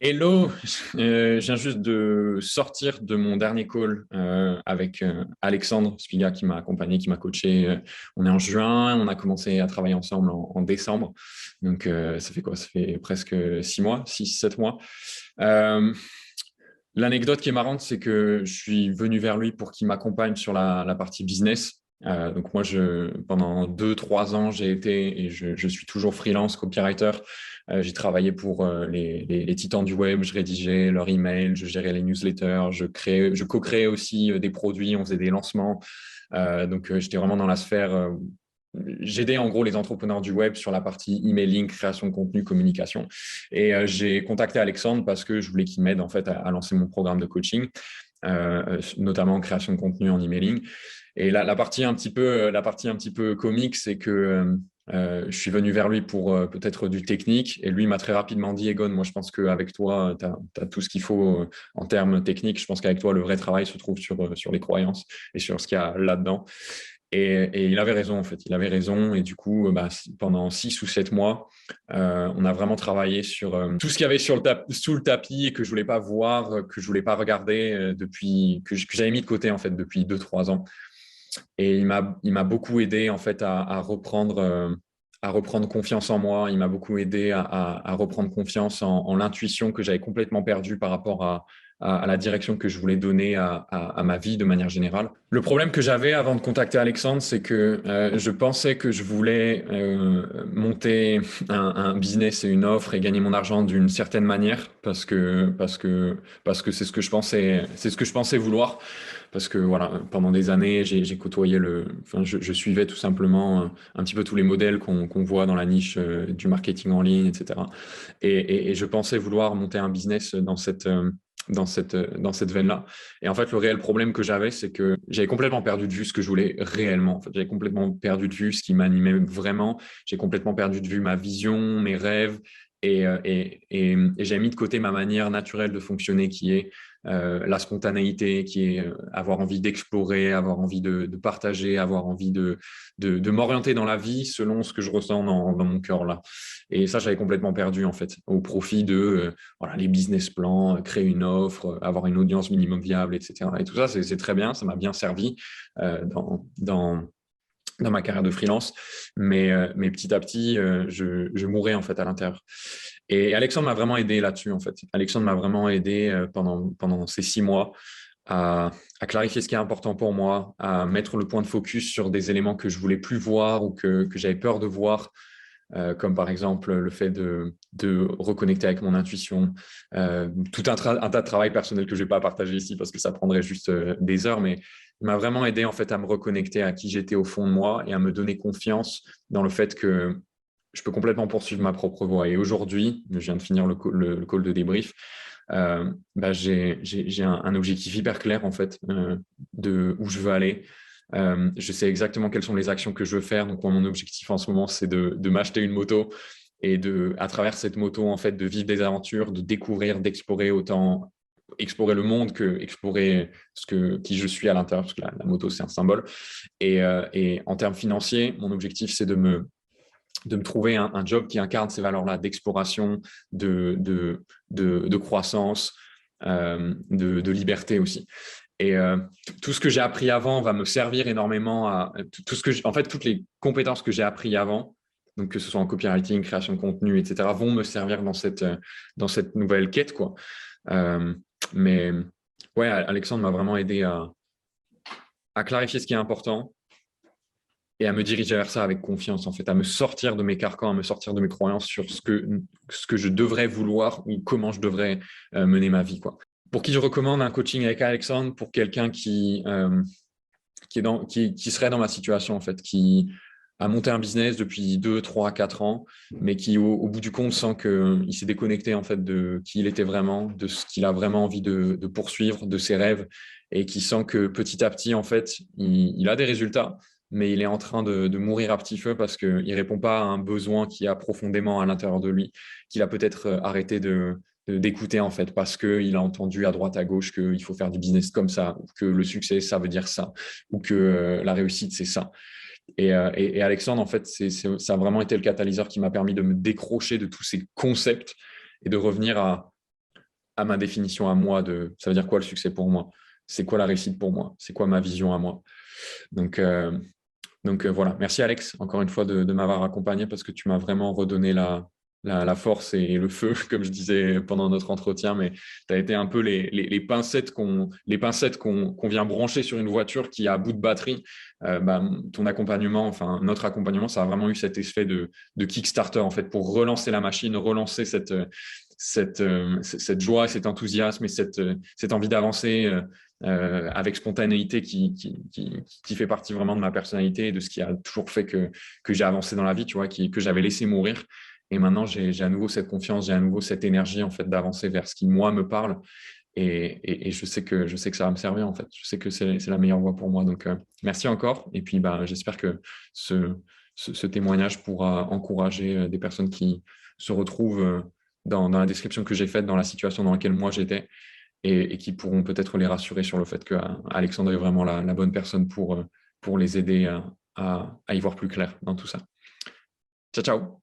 Hello, je viens juste de sortir de mon dernier call avec Alexandre Spiga qui m'a accompagné, qui m'a coaché. On est en juin, on a commencé à travailler ensemble en décembre. Donc, ça fait quoi? Ça fait presque 6 mois, 6, 7 mois. Euh, L'anecdote qui est marrante, c'est que je suis venu vers lui pour qu'il m'accompagne sur la partie business. Donc moi, pendant 2, 3 ans, j'ai été et je suis toujours freelance copywriter. J'ai travaillé pour les titans du web, je rédigeais leurs emails, je gérais les newsletters, je co-créais aussi des produits, on faisait des lancements. Donc j'étais vraiment dans la sphère. J'aidais en gros les entrepreneurs du web sur la partie emailing, création de contenu, communication. Et j'ai contacté Alexandre parce que je voulais qu'il m'aide en fait à lancer mon programme de coaching, notamment en création de contenu en emailing. Et la partie un petit peu comique, c'est que je suis venu vers lui pour peut-être du technique. Et lui m'a très rapidement dit, Egon, moi je pense qu'avec toi, tu as tout ce qu'il faut en termes techniques. Je pense qu'avec toi, le vrai travail se trouve sur les croyances et sur ce qu'il y a là-dedans. Et il avait raison, en fait. Il avait raison. Et du coup, pendant 6 ou 7 mois, on a vraiment travaillé sur tout ce qu'il y avait sous le tapis et que je voulais pas voir, que je voulais pas regarder que j'avais mis de côté, en fait, depuis 2, 3 ans. Et il m'a beaucoup aidé, en fait, à reprendre confiance en moi. Il m'a beaucoup aidé à reprendre confiance en l'intuition que j'avais complètement perdue par rapport à la direction que je voulais donner à ma vie de manière générale. Le problème que j'avais avant de contacter Alexandre, c'est que je pensais que je voulais monter un business et une offre et gagner mon argent d'une certaine manière parce que c'est ce que je pensais vouloir. Parce que voilà, pendant des années, j'ai côtoyé je suivais tout simplement un petit peu tous les modèles qu'on voit dans la niche du marketing en ligne, etc. Et je pensais vouloir monter un business dans cette veine-là. Et en fait, le réel problème que j'avais, c'est que j'avais complètement perdu de vue ce que je voulais réellement. En fait, j'avais complètement perdu de vue ce qui m'animait vraiment. J'ai complètement perdu de vue ma vision, mes rêves. Et j'ai mis de côté ma manière naturelle de fonctionner qui est la spontanéité, qui est avoir envie d'explorer, avoir envie de partager, avoir envie de m'orienter dans la vie selon ce que je ressens dans mon cœur là. Et ça, j'avais complètement perdu en fait, au profit de voilà, les business plans, créer une offre, avoir une audience minimum viable, etc. Et tout ça, c'est très bien, ça m'a bien servi dans ma carrière de freelance, mais petit à petit, je mourais en fait à l'intérieur. Et Alexandre m'a vraiment aidé là-dessus en fait. Alexandre m'a vraiment aidé pendant ces 6 mois à clarifier ce qui est important pour moi, à mettre le point de focus sur des éléments que je voulais plus voir ou que j'avais peur de voir, comme par exemple le fait de reconnecter avec mon intuition, tout un tas de travail personnel que je ne vais pas partager ici parce que ça prendrait juste des heures, mais il m'a vraiment aidé en fait à me reconnecter à qui j'étais au fond de moi et à me donner confiance dans le fait que je peux complètement poursuivre ma propre voie. Et aujourd'hui, je viens de finir le call de débrief, j'ai un objectif hyper clair en fait de où je veux aller. Je sais exactement quelles sont les actions que je veux faire. Donc, moi, mon objectif en ce moment, c'est de m'acheter une moto et à travers cette moto, en fait, de vivre des aventures, de découvrir, d'explorer autant explorer le monde que explorer qui je suis à l'intérieur, parce que la moto, c'est un symbole. Et en termes financiers, mon objectif, c'est de me trouver un job qui incarne ces valeurs-là d'exploration, de croissance, de liberté aussi. Et tout ce que j'ai appris avant va me servir énormément en fait, toutes les compétences que j'ai appris avant, donc que ce soit en copywriting, création de contenu, etc., vont me servir dans cette nouvelle quête, quoi. Mais ouais, Alexandre m'a vraiment aidé à clarifier ce qui est important et à me diriger vers ça avec confiance, en fait, à me sortir de mes carcans, à me sortir de mes croyances sur ce que je devrais vouloir ou comment je devrais mener ma vie, quoi. Pour qui je recommande un coaching avec Alexandre? Pour quelqu'un qui serait dans ma situation, en fait, qui a monté un business depuis 2, 3, 4 ans, mais qui, au bout du compte, sent qu'il s'est déconnecté, en fait, de qui il était vraiment, de ce qu'il a vraiment envie de poursuivre, de ses rêves, et qui sent que petit à petit, en fait, il a des résultats, mais il est en train de mourir à petit feu parce qu'il ne répond pas à un besoin qu'il a profondément à l'intérieur de lui, qu'il a peut-être arrêté d'écouter en fait parce qu'il a entendu à droite à gauche qu'il faut faire du business comme ça, ou que le succès ça veut dire ça, ou que la réussite c'est ça. Et Alexandre en fait ça a vraiment été le catalyseur qui m'a permis de me décrocher de tous ces concepts et de revenir à ma définition à moi de ça veut dire quoi le succès pour moi, c'est quoi la réussite pour moi, c'est quoi ma vision à moi. Donc, voilà, merci Alex, encore une fois, de m'avoir accompagné parce que tu m'as vraiment redonné la force et le feu, comme je disais pendant notre entretien, mais tu as été un peu les pincettes qu'on vient brancher sur une voiture qui est à bout de batterie. Ton accompagnement, enfin notre accompagnement, ça a vraiment eu cet effet de Kickstarter en fait, pour relancer la machine, relancer cette joie, cet enthousiasme et cette envie d'avancer avec spontanéité qui fait partie vraiment de ma personnalité et de ce qui a toujours fait que j'ai avancé dans la vie, tu vois, que j'avais laissé mourir. Et maintenant, j'ai à nouveau cette confiance, j'ai à nouveau cette énergie en fait d'avancer vers ce qui moi me parle. Et je sais que ça va me servir en fait. Je sais que c'est la meilleure voie pour moi. Donc merci encore. Et puis j'espère que ce témoignage pourra encourager des personnes qui se retrouvent dans la description que j'ai faite, dans la situation dans laquelle moi j'étais, et qui pourront peut-être les rassurer sur le fait qu'Alexandre est vraiment la bonne personne pour les aider à y voir plus clair dans tout ça. Ciao, ciao.